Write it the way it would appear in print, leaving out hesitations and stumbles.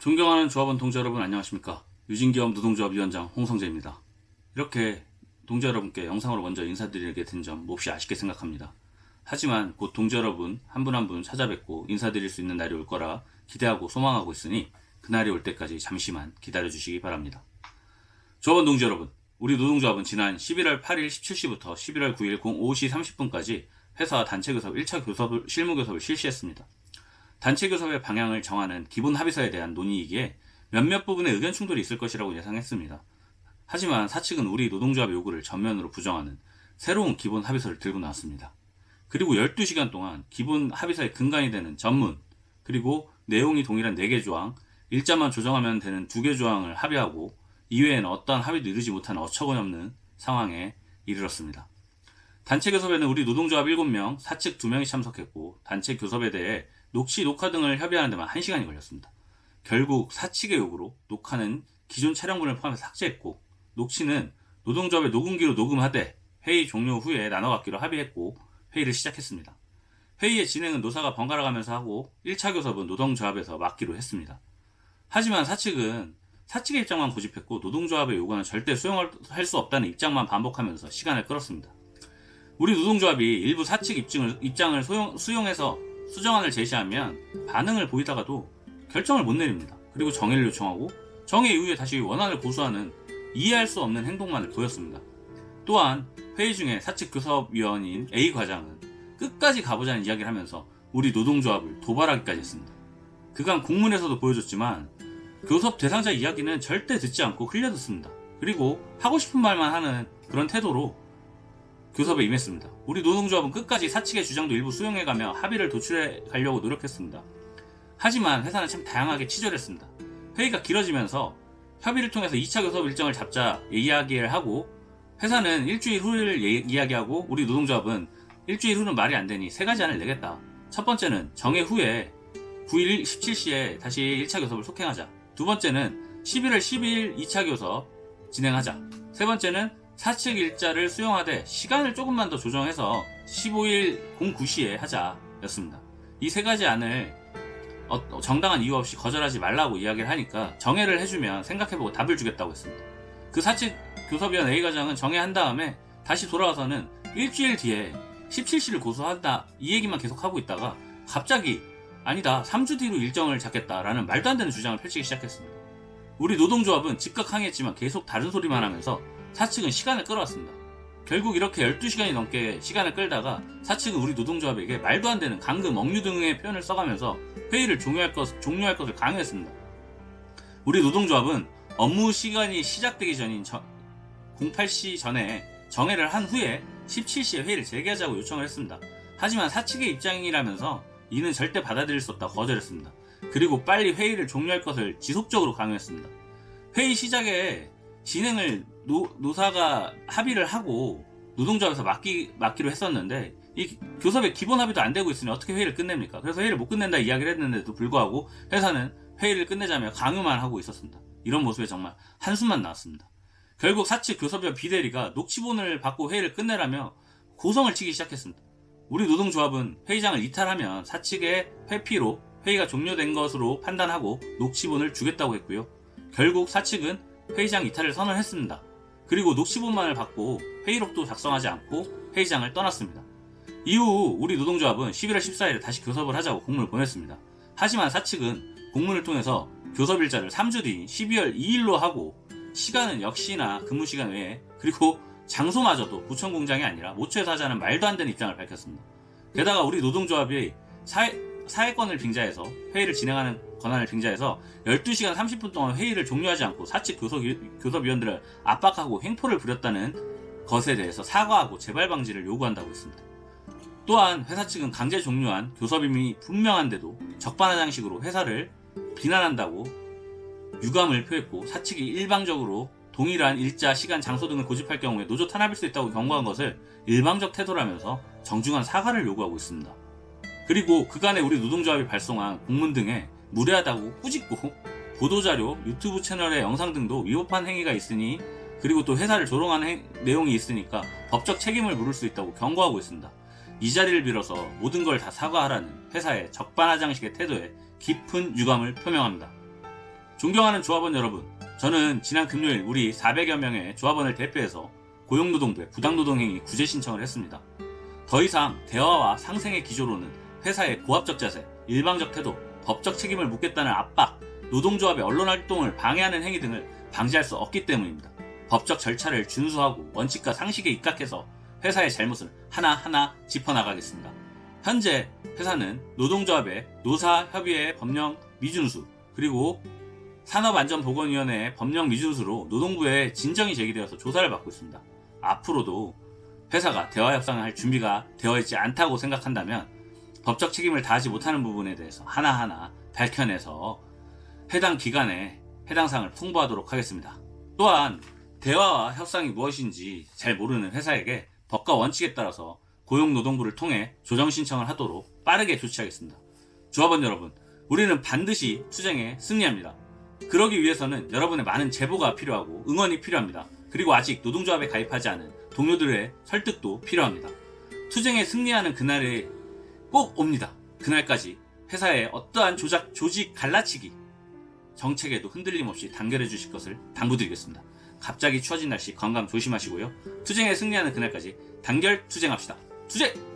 존경하는 조합원 동지 여러분 안녕하십니까. 유진기업 노동조합 위원장 홍성재입니다. 이렇게 동지 여러분께 영상으로 먼저 인사드리게 된 점 몹시 아쉽게 생각합니다. 하지만 곧 동지 여러분 한 분 한 분 찾아뵙고 인사드릴 수 있는 날이 올 거라 기대하고 소망하고 있으니 그날이 올 때까지 잠시만 기다려주시기 바랍니다. 조합원 동지 여러분, 우리 노동조합은 지난 11월 8일 17시부터 11월 9일 05시 30분까지 회사와 단체 교섭 1차 실무 교섭을 실시했습니다. 단체 교섭의 방향을 정하는 기본 합의서에 대한 논의이기에 몇몇 부분에 의견 충돌이 있을 것이라고 예상했습니다. 하지만 사측은 우리 노동조합의 요구를 전면으로 부정하는 새로운 기본 합의서를 들고 나왔습니다. 그리고 12시간 동안 기본 합의서의 근간이 되는 전문, 그리고 내용이 동일한 4개 조항, 일자만 조정하면 되는 2개 조항을 합의하고 이외에는 어떠한 합의도 이루지 못한 어처구니없는 상황에 이르렀습니다. 단체 교섭에는 우리 노동조합 7명, 사측 2명이 참석했고 단체 교섭에 대해 녹취, 녹화 등을 협의하는 데만 1시간이 걸렸습니다. 결국 사측의 요구로 녹화는 기존 촬영분을 포함해서 삭제했고 녹취는 노동조합의 녹음기로 녹음하되 회의 종료 후에 나눠갖기로 합의했고 회의를 시작했습니다. 회의의 진행은 노사가 번갈아 가면서 하고 1차 교섭은 노동조합에서 맡기로 했습니다. 하지만 사측은 사측의 입장만 고집했고 노동조합의 요구는 절대 수용할 수 없다는 입장만 반복하면서 시간을 끌었습니다. 우리 노동조합이 일부 사측 입장을 수용해서 수정안을 제시하면 반응을 보이다가도 결정을 못 내립니다. 그리고 정회를 요청하고 정회 이후에 다시 원안을 고수하는 이해할 수 없는 행동만을 보였습니다. 또한 회의 중에 사측 교섭위원인 A 과장은 끝까지 가보자는 이야기를 하면서 우리 노동조합을 도발하기까지 했습니다. 그간 공문에서도 보여줬지만 교섭 대상자 이야기는 절대 듣지 않고 흘려듣습니다. 그리고 하고 싶은 말만 하는 그런 태도로 교섭에 임했습니다. 우리 노동조합은 끝까지 사측의 주장도 일부 수용해가며 합의를 도출해 가려고 노력했습니다. 하지만 회사는 참 다양하게 치졸했습니다. 회의가 길어지면서 협의를 통해서 2차 교섭 일정을 잡자 이야기를 하고 회사는 일주일 후를 이야기하고 우리 노동조합은 일주일 후는 말이 안 되니 3가지 안을 내겠다. 첫 번째는 정회 후에 9일 17시에 다시 1차 교섭을 속행하자. 두 번째는 11월 12일 2차 교섭 진행하자. 세 번째는 사측 일자를 수용하되 시간을 조금만 더 조정해서 15일 09시에 하자 였습니다. 이 3가지 안을 정당한 이유 없이 거절하지 말라고 이야기를 하니까 정회를 해주면 생각해보고 답을 주겠다고 했습니다. 그 사측 교섭위원 A 과장은 정회한 다음에 다시 돌아와서는 일주일 뒤에 17시를 고수한다 이 얘기만 계속하고 있다가 갑자기 아니다 3주 뒤로 일정을 잡겠다라는 말도 안 되는 주장을 펼치기 시작했습니다. 우리 노동조합은 즉각 항의했지만 계속 다른 소리만 하면서 사측은 시간을 끌어왔습니다. 결국 이렇게 12시간이 넘게 시간을 끌다가 사측은 우리 노동조합에게 말도 안 되는 감금, 억류 등의 표현을 써가면서 회의를 종료할 것을 강요했습니다. 우리 노동조합은 업무 시간이 시작되기 전인 08시 전에 정회를 한 후에 17시에 회의를 재개하자고 요청을 했습니다. 하지만 사측의 입장이라면서 이는 절대 받아들일 수 없다고 거절했습니다. 그리고 빨리 회의를 종료할 것을 지속적으로 강요했습니다. 회의 시작에 진행을 노사가 합의를 하고 노동조합에서 맡기로 했었는데 이 교섭의 기본 합의도 안 되고 있으니 어떻게 회의를 끝냅니까? 그래서 회의를 못 끝낸다 이야기를 했는데도 불구하고 회사는 회의를 끝내자며 강요만 하고 있었습니다. 이런 모습에 정말 한숨만 나왔습니다. 결국 사측 교섭위원 비대리가 녹취본을 받고 회의를 끝내라며 고성을 치기 시작했습니다. 우리 노동조합은 회의장을 이탈하면 사측의 회피로 회의가 종료된 것으로 판단하고 녹취본을 주겠다고 했고요. 결국 사측은 회의장 이탈을 선언했습니다. 그리고 녹취본만을 받고 회의록도 작성하지 않고 회의장을 떠났습니다. 이후 우리 노동조합은 11월 14일에 다시 교섭을 하자고 공문을 보냈습니다. 하지만 사측은 공문을 통해서 교섭 일자를 3주 뒤인 12월 2일로 하고 시간은 역시나 근무시간 외에 그리고 장소마저도 부천 공장이 아니라 모처에서 하자는 말도 안 되는 입장을 밝혔습니다. 게다가 우리 노동조합이 사회권을 빙자해서 회의를 진행하는 권한을 빙자해서 12시간 30분 동안 회의를 종료하지 않고 사측 교섭위원들을 압박하고 횡포를 부렸다는 것에 대해서 사과하고 재발 방지를 요구한다고 했습니다. 또한 회사 측은 강제 종료한 교섭임이 분명한데도 적반하장식으로 회사를 비난한다고 유감을 표했고 사측이 일방적으로 동일한 일자, 시간, 장소 등을 고집할 경우에 노조 탄압일 수 있다고 경고한 것을 일방적 태도라면서 정중한 사과를 요구하고 있습니다. 그리고 그간에 우리 노동조합이 발송한 공문 등에 무례하다고 꾸짖고 보도자료, 유튜브 채널의 영상 등도 위법한 행위가 있으니 그리고 또 회사를 조롱하는 내용이 있으니까 법적 책임을 물을 수 있다고 경고하고 있습니다. 이 자리를 빌어서 모든 걸 다 사과하라는 회사의 적반하장식의 태도에 깊은 유감을 표명합니다. 존경하는 조합원 여러분, 저는 지난 금요일 우리 400여 명의 조합원을 대표해서 고용노동부에 부당노동행위 구제 신청을 했습니다. 더 이상 대화와 상생의 기조로는 회사의 고압적 자세, 일방적 태도, 법적 책임을 묻겠다는 압박, 노동조합의 언론 활동을 방해하는 행위 등을 방지할 수 없기 때문입니다. 법적 절차를 준수하고 원칙과 상식에 입각해서 회사의 잘못을 하나하나 짚어나가겠습니다. 현재 회사는 노동조합의 노사협의회 법령 미준수, 그리고 산업안전보건위원회의 법령 미준수로 노동부에 진정이 제기되어서 조사를 받고 있습니다. 앞으로도 회사가 대화 협상을 할 준비가 되어 있지 않다고 생각한다면 법적 책임을 다하지 못하는 부분에 대해서 하나하나 밝혀내서 해당 기관에 해당 사항을 통보하도록 하겠습니다. 또한 대화와 협상이 무엇인지 잘 모르는 회사에게 법과 원칙에 따라서 고용노동부를 통해 조정 신청을 하도록 빠르게 조치하겠습니다. 조합원 여러분, 우리는 반드시 투쟁에 승리합니다. 그러기 위해서는 여러분의 많은 제보가 필요하고 응원이 필요합니다. 그리고 아직 노동조합에 가입하지 않은 동료들의 설득도 필요합니다. 투쟁에 승리하는 그날이 꼭 옵니다. 그날까지 회사의 어떠한 조직 갈라치기, 정책에도 흔들림 없이 단결해 주실 것을 당부드리겠습니다. 갑자기 추워진 날씨 건강 조심하시고요. 투쟁에 승리하는 그날까지 단결 투쟁합시다. 투쟁!